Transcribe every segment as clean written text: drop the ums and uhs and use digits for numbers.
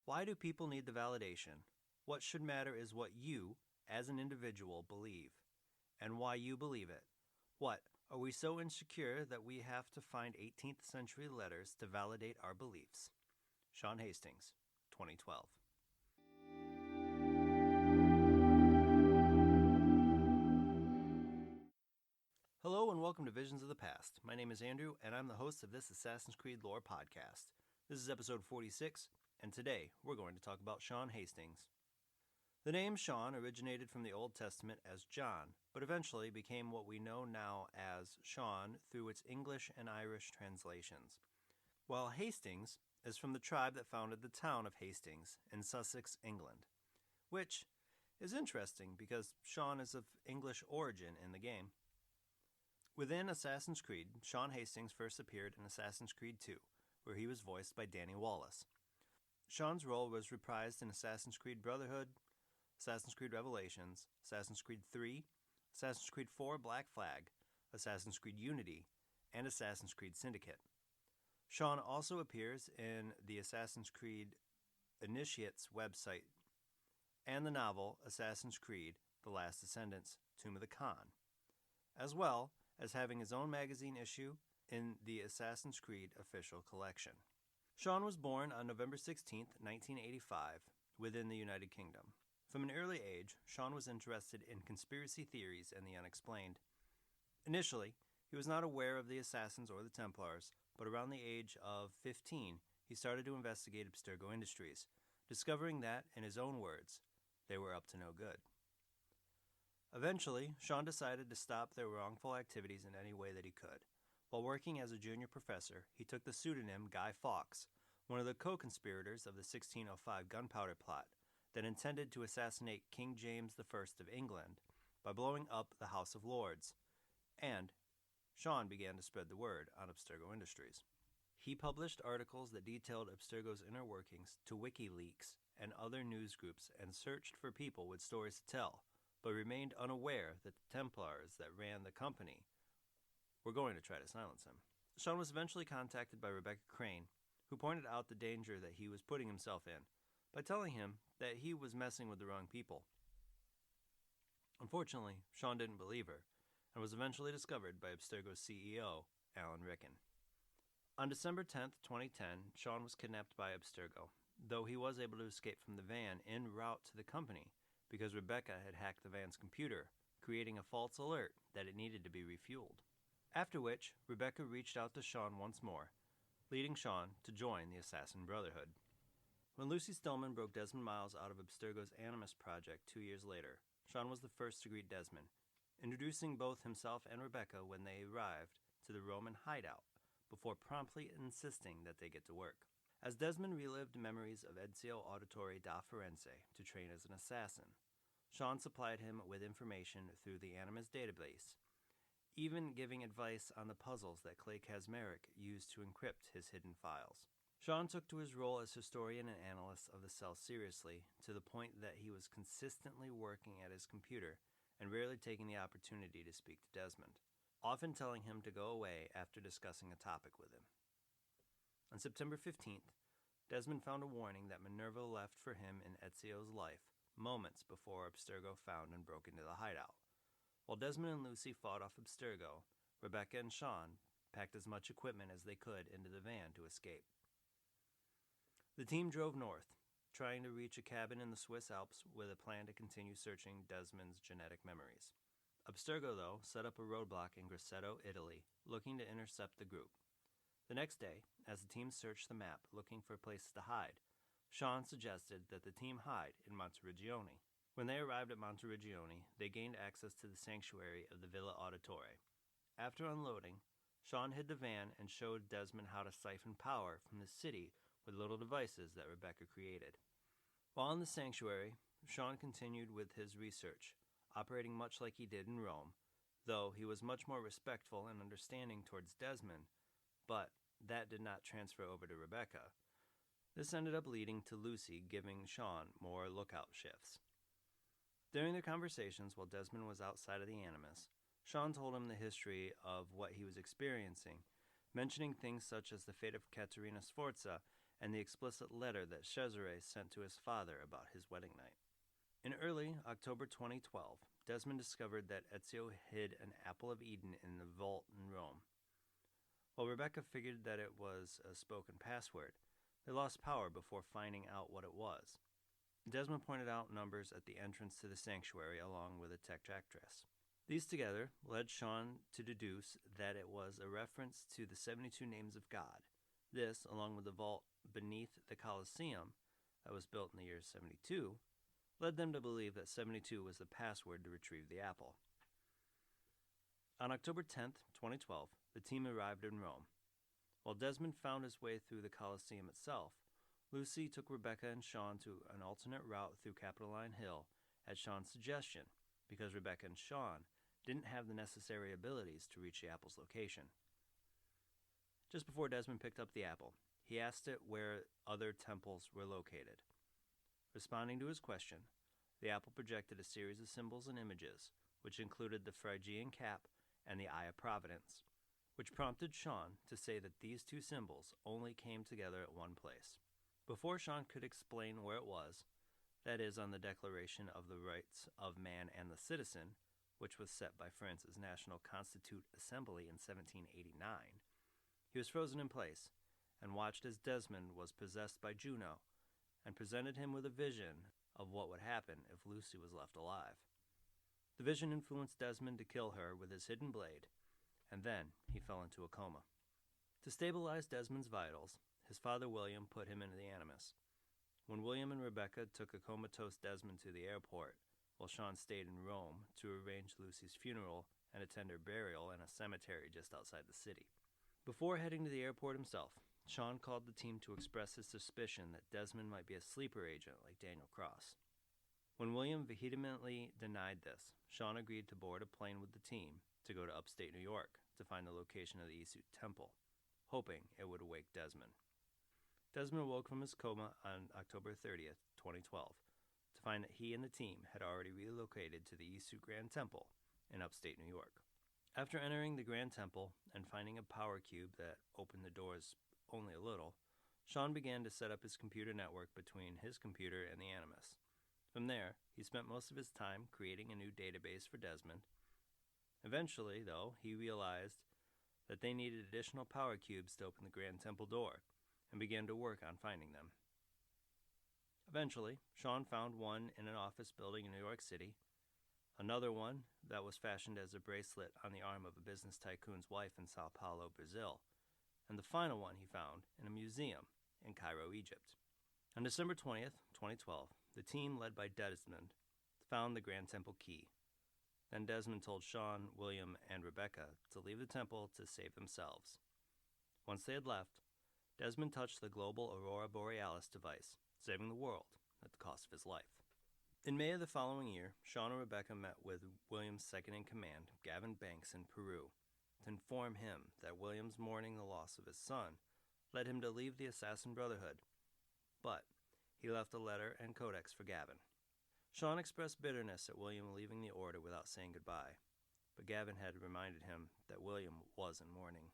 Why do people need the validation? What should matter is what you, as an individual, believe, and why you believe it. What, are we so insecure that we have to find 18th century letters to validate our beliefs? Shaun Hastings, 2012. Hello and welcome to Visions of the Past. My name is Andrew, and I'm the host of this Assassin's Creed lore podcast. This is episode 46, and today we're going to talk about Shaun Hastings. The name Shaun originated from the Old Testament as John, but eventually became what we know now as Shaun through its English and Irish translations. While Hastings is from the tribe that founded the town of Hastings in Sussex, England, which is interesting because Shaun is of English origin in the game. Within Assassin's Creed, Shaun Hastings first appeared in Assassin's Creed 2, where he was voiced by Danny Wallace. Shaun's role was reprised in Assassin's Creed Brotherhood, Assassin's Creed Revelations, Assassin's Creed 3, Assassin's Creed 4 Black Flag, Assassin's Creed Unity, and Assassin's Creed Syndicate. Shaun also appears in the Assassin's Creed Initiates website and the novel Assassin's Creed The Last Descendants, Tomb of the Khan, as well as having his own magazine issue in the Assassin's Creed official collection. Shaun was born on November 16, 1985, within the United Kingdom. From an early age, Shaun was interested in conspiracy theories and the unexplained. Initially, he was not aware of the Assassins or the Templars, but around the age of 15, he started to investigate Abstergo Industries, discovering that, in his own words, they were up to no good. Eventually, Shaun decided to stop their wrongful activities in any way that he could. While working as a junior professor, he took the pseudonym Guy Fawkes, one of the co-conspirators of the 1605 gunpowder plot that intended to assassinate King James I of England by blowing up the House of Lords, and Shaun began to spread the word on Abstergo Industries. He published articles that detailed Abstergo's inner workings to WikiLeaks and other news groups and searched for people with stories to tell, but remained unaware that the Templars that ran the company were going to try to silence him. Shaun was eventually contacted by Rebecca Crane, who pointed out the danger that he was putting himself in by telling him that he was messing with the wrong people. Unfortunately, Shaun didn't believe her, and was eventually discovered by Abstergo's CEO, Alan Rickon. On December 10, 2010, Shaun was kidnapped by Abstergo, though he was able to escape from the van en route to the company because Rebecca had hacked the van's computer, creating a false alert that it needed to be refueled. After which, Rebecca reached out to Shaun once more, leading Shaun to join the Assassin Brotherhood. When Lucy Stillman broke Desmond Miles out of Abstergo's Animus project 2 years later, Shaun was the first to greet Desmond, introducing both himself and Rebecca when they arrived to the Roman hideout, before promptly insisting that they get to work. As Desmond relived memories of Ezio Auditore da Firenze to train as an assassin, Shaun supplied him with information through the Animus database, even giving advice on the puzzles that Clay Kazmarek used to encrypt his hidden files. Shaun took to his role as historian and analyst of the cell seriously, to the point that he was consistently working at his computer and rarely taking the opportunity to speak to Desmond, often telling him to go away after discussing a topic with him. On September 15th, Desmond found a warning that Minerva left for him in Ezio's life moments before Abstergo found and broke into the hideout. While Desmond and Lucy fought off Abstergo, Rebecca and Shaun packed as much equipment as they could into the van to escape. The team drove north, trying to reach a cabin in the Swiss Alps with a plan to continue searching Desmond's genetic memories. Abstergo, though, set up a roadblock in Grosseto, Italy, looking to intercept the group. The next day, as the team searched the map looking for places to hide, Shaun suggested that the team hide in Monteriggioni. When they arrived at Monteriggioni, they gained access to the sanctuary of the Villa Auditore. After unloading, Shaun hid the van and showed Desmond how to siphon power from the city with little devices that Rebecca created. While in the sanctuary, Shaun continued with his research, operating much like he did in Rome, though he was much more respectful and understanding towards Desmond, but that did not transfer over to Rebecca. This ended up leading to Lucy giving Shaun more lookout shifts. During their conversations while Desmond was outside of the Animus, Shaun told him the history of what he was experiencing, mentioning things such as the fate of Caterina Sforza and the explicit letter that Cesare sent to his father about his wedding night. In early October 2012, Desmond discovered that Ezio hid an apple of Eden in the vault in Rome. While Rebecca figured that it was a spoken password, they lost power before finding out what it was. Desmond pointed out numbers at the entrance to the sanctuary along with a tetractress. These together led Shaun to deduce that it was a reference to the 72 names of God. This, along with the vault beneath the Colosseum that was built in the year 72, led them to believe that 72 was the password to retrieve the apple. On October 10, 2012, the team arrived in Rome. While Desmond found his way through the Colosseum itself, Lucy took Rebecca and Shaun to an alternate route through Capitoline Hill at Shaun's suggestion, because Rebecca and Shaun didn't have the necessary abilities to reach the apple's location. Just before Desmond picked up the apple, he asked it where other temples were located. Responding to his question, the apple projected a series of symbols and images, which included the Phrygian cap and the Eye of Providence, which prompted Shaun to say that these two symbols only came together at one place. Before Shaun could explain where it was, that is, on the Declaration of the Rights of Man and the Citizen, which was set by France's National Constituent Assembly in 1789, he was frozen in place and watched as Desmond was possessed by Juno and presented him with a vision of what would happen if Lucy was left alive. The vision influenced Desmond to kill her with his hidden blade, and then he fell into a coma. To stabilize Desmond's vitals, his father William put him into the Animus. When William and Rebecca took a comatose Desmond to the airport, while Shaun stayed in Rome to arrange Lucy's funeral and attend her burial in a cemetery just outside the city. Before heading to the airport himself, Shaun called the team to express his suspicion that Desmond might be a sleeper agent like Daniel Cross. When William vehemently denied this, Shaun agreed to board a plane with the team to go to upstate New York to find the location of the Isu Temple, hoping it would awake Desmond. Desmond awoke from his coma on October 30th, 2012, to find that he and the team had already relocated to the Isu Grand Temple in upstate New York. After entering the Grand Temple and finding a power cube that opened the doors only a little, Shaun began to set up his computer network between his computer and the Animus. From there, he spent most of his time creating a new database for Desmond. Eventually, though, he realized that they needed additional power cubes to open the Grand Temple door, and began to work on finding them. Eventually, Shaun found one in an office building in New York City, another one that was fashioned as a bracelet on the arm of a business tycoon's wife in Sao Paulo, Brazil, and the final one he found in a museum in Cairo, Egypt. On December 20th, 2012, the team led by Desmond found the Grand Temple key. Then Desmond told Shaun, William, and Rebecca to leave the temple to save themselves. Once they had left, Desmond touched the global Aurora Borealis device, saving the world at the cost of his life. In May of the following year, Shaun and Rebecca met with William's second-in-command, Gavin Banks, in Peru, to inform him that William's mourning the loss of his son led him to leave the Assassin Brotherhood, but he left a letter and codex for Gavin. Shaun expressed bitterness at William leaving the order without saying goodbye, but Gavin had reminded him that William was in mourning.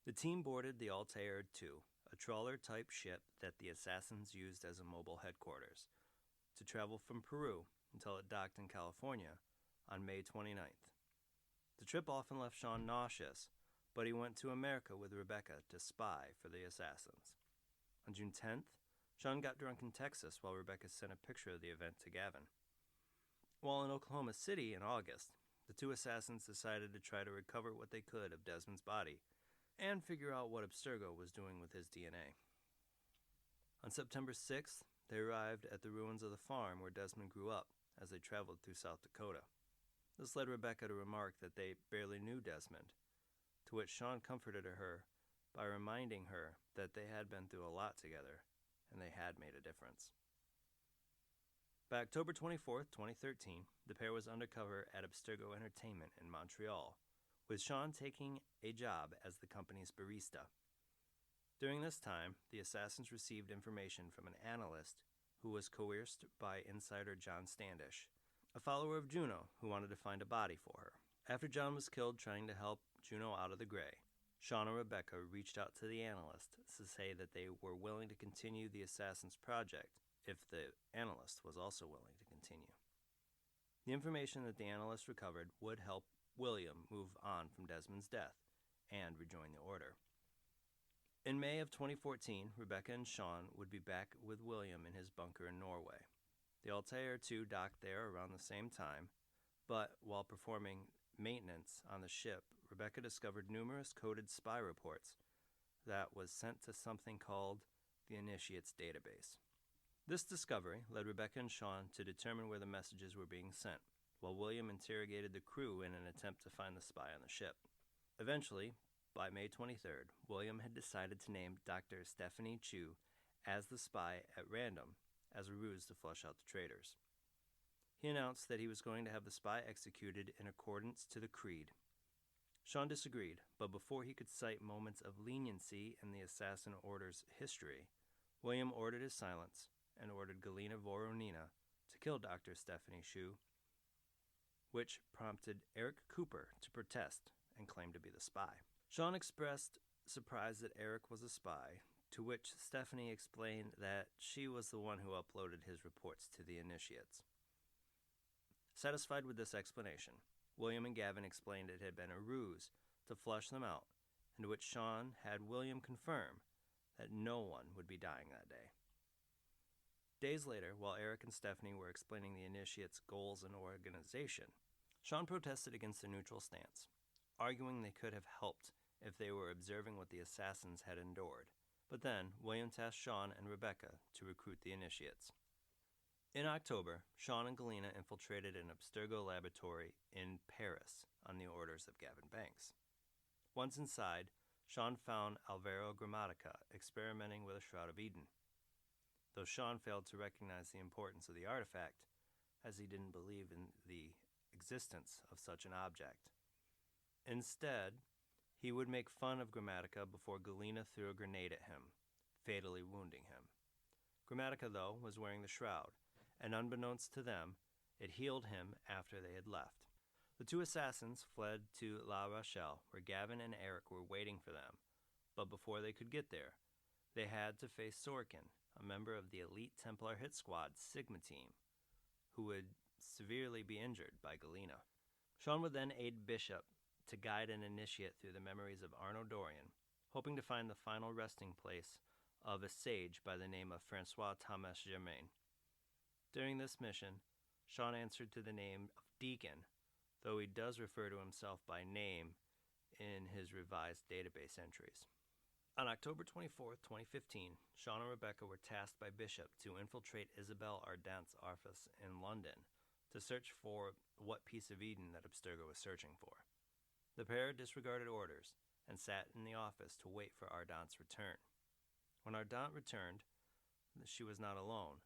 The team boarded the Altair II, a trawler-type ship that the Assassins used as a mobile headquarters, to travel from Peru until it docked in California on May 29th. The trip often left Shaun nauseous, but he went to America with Rebecca to spy for the Assassins. On June 10th, Shaun got drunk in Texas while Rebecca sent a picture of the event to Gavin. While in Oklahoma City in August, the two assassins decided to try to recover what they could of Desmond's body and figure out what Abstergo was doing with his DNA. On September 6th, they arrived at the ruins of the farm where Desmond grew up as they traveled through South Dakota. This led Rebecca to remark that they barely knew Desmond, to which Shaun comforted her by reminding her that they had been through a lot together and they had made a difference. By October 24th, 2013, the pair was undercover at Abstergo Entertainment in Montreal, with Shaun taking a job as the company's barista. During this time, the assassins received information from an analyst who was coerced by insider John Standish, a follower of Juno who wanted to find a body for her. After John was killed trying to help Juno out of the gray, Shaun and Rebecca reached out to the analyst to say that they were willing to continue the assassin's project if the analyst was also willing to continue. The information that the analyst recovered would help William move on from Desmond's death and rejoin the Order. In May of 2014, Rebecca and Shaun would be back with William in his bunker in Norway. The Altair II docked there around the same time, but while performing maintenance on the ship, Rebecca discovered numerous coded spy reports that was sent to something called the Initiates database. This discovery led Rebecca and Shaun to determine where the messages were being sent, while William interrogated the crew in an attempt to find the spy on the ship. Eventually, by May 23rd, William had decided to name Dr. Stephanie Chu as the spy at random as a ruse to flush out the traitors. He announced that he was going to have the spy executed in accordance to the creed. Shaun disagreed, but before he could cite moments of leniency in the assassin order's history, William ordered his silence and ordered Galina Voronina to kill Dr. Stephanie Chu, which prompted Eric Cooper to protest and claim to be the spy. Shaun expressed surprise that Eric was a spy, to which Stephanie explained that she was the one who uploaded his reports to the Initiates. Satisfied with this explanation, William and Gavin explained it had been a ruse to flush them out, and to which Shaun had William confirm that no one would be dying that day. Days later, while Eric and Stephanie were explaining the Initiates' goals and organization, Shaun protested against their neutral stance, arguing they could have helped if they were observing what the assassins had endured. But then, William tasked Shaun and Rebecca to recruit the Initiates. In October, Shaun and Galina infiltrated an Abstergo laboratory in Paris on the orders of Gavin Banks. Once inside, Shaun found Alvaro Grammatica experimenting with a Shroud of Eden. Though Shaun failed to recognize the importance of the artifact, as he didn't believe in the existence of such an object. Instead, he would make fun of Grammatica before Galina threw a grenade at him, fatally wounding him. Grammatica, though, was wearing the shroud, and unbeknownst to them, it healed him after they had left. The two assassins fled to La Rochelle, where Gavin and Eric were waiting for them, but before they could get there, they had to face Sorkin, a member of the elite Templar hit squad Sigma team, who would severely be injured by Galina. Shaun would then aid Bishop to guide an initiate through the memories of Arnaud Dorian, hoping to find the final resting place of a sage by the name of Francois Thomas Germain. During this mission, Shaun answered to the name of Deacon, though he does refer to himself by name in his revised database entries. On October 24, 2015, Shaun and Rebecca were tasked by Bishop to infiltrate Isabelle Ardant's office in London to search for what piece of Eden that Abstergo was searching for. The pair disregarded orders and sat in the office to wait for Ardant's return. When Ardant returned, she was not alone,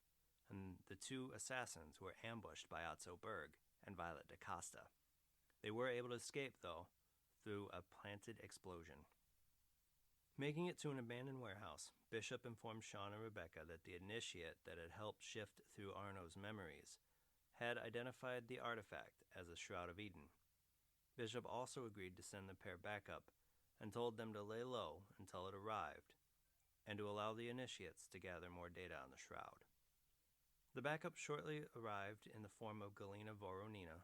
and the two assassins were ambushed by Otto Berg and Violet da Costa. They were able to escape, though, through a planted explosion. Making it to an abandoned warehouse, Bishop informed Shaun and Rebecca that the initiate that had helped shift through Arnaud's memories had identified the artifact as a Shroud of Eden. Bishop also agreed to send the pair back up and told them to lay low until it arrived, and to allow the initiates to gather more data on the Shroud. The backup shortly arrived in the form of Galina Voronina,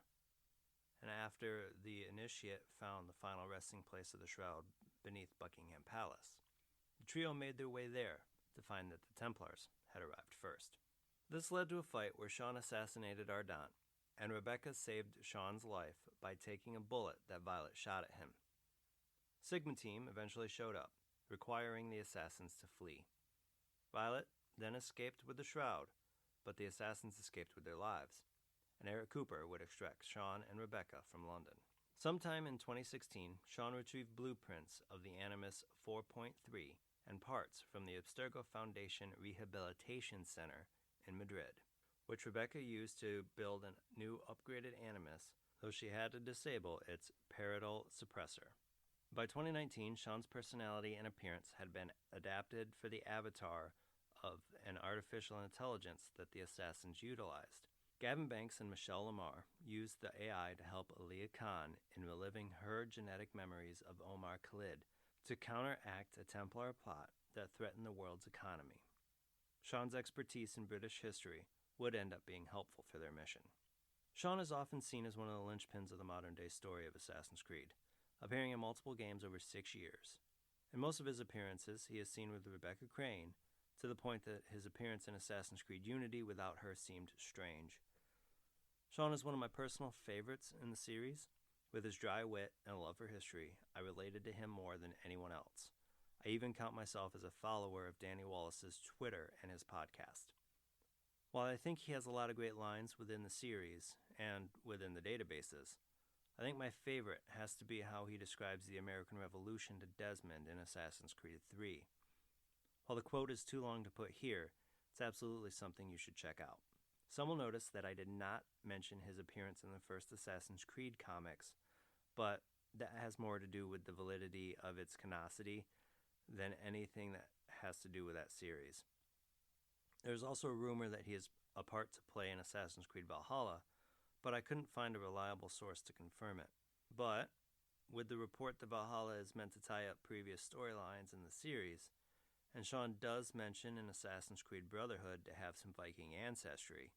and after the initiate found the final resting place of the Shroud beneath Buckingham Palace, the trio made their way there to find that the Templars had arrived first. This led to a fight where Shaun assassinated Ardant, and Rebecca saved Shaun's life by taking a bullet that Violet shot at him. Sigma team eventually showed up, requiring the assassins to flee. Violet then escaped with the Shroud, but the assassins escaped with their lives, and Eric Cooper would extract Shaun and Rebecca from London. Sometime in 2016, Shaun retrieved blueprints of the Animus 4.3 and parts from the Abstergo Foundation Rehabilitation Center in Madrid, which Rebecca used to build a new upgraded Animus, though she had to disable its parietal suppressor. By 2019, Shaun's personality and appearance had been adapted for the avatar of an artificial intelligence that the assassins utilized. Gavin Banks and Michelle Lamar used the AI to help Aliyah Khan in reliving her genetic memories of Omar Khalid to counteract a Templar plot that threatened the world's economy. Shaun's expertise in British history would end up being helpful for their mission. Shaun is often seen as one of the linchpins of the modern-day story of Assassin's Creed, appearing in multiple games over 6 years. In most of his appearances, he is seen with Rebecca Crane, to the point that his appearance in Assassin's Creed Unity without her seemed strange. Shaun is one of my personal favorites in the series. With his dry wit and a love for history, I related to him more than anyone else. I even count myself as a follower of Danny Wallace's Twitter and his podcast. While I think he has a lot of great lines within the series and within the databases, I think my favorite has to be how he describes the American Revolution to Desmond in Assassin's Creed 3. While the quote is too long to put here, it's absolutely something you should check out. Some will notice that I did not mention his appearance in the first Assassin's Creed comics, but that has more to do with the validity of its canonicity than anything that has to do with that series. There's also a rumor that he is a part to play in Assassin's Creed Valhalla, but I couldn't find a reliable source to confirm it. But with the report that Valhalla is meant to tie up previous storylines in the series, and Shaun does mention in Assassin's Creed Brotherhood to have some Viking ancestry,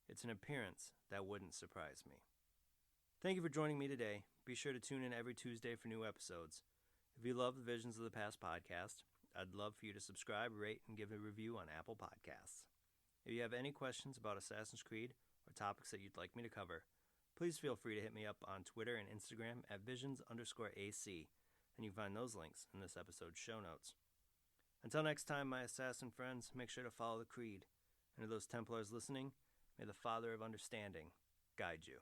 it's an appearance that wouldn't surprise me. Thank you for joining me today. Be sure to tune in every Tuesday for new episodes. If you love the Visions of the Past podcast, I'd love for you to subscribe, rate, and give a review on Apple Podcasts. If you have any questions about Assassin's Creed or topics that you'd like me to cover, please feel free to hit me up on Twitter and Instagram at visions_AC, and you can find those links in this episode's show notes. Until next time, my assassin friends, make sure to follow the creed. And to those Templars listening, may the Father of Understanding guide you.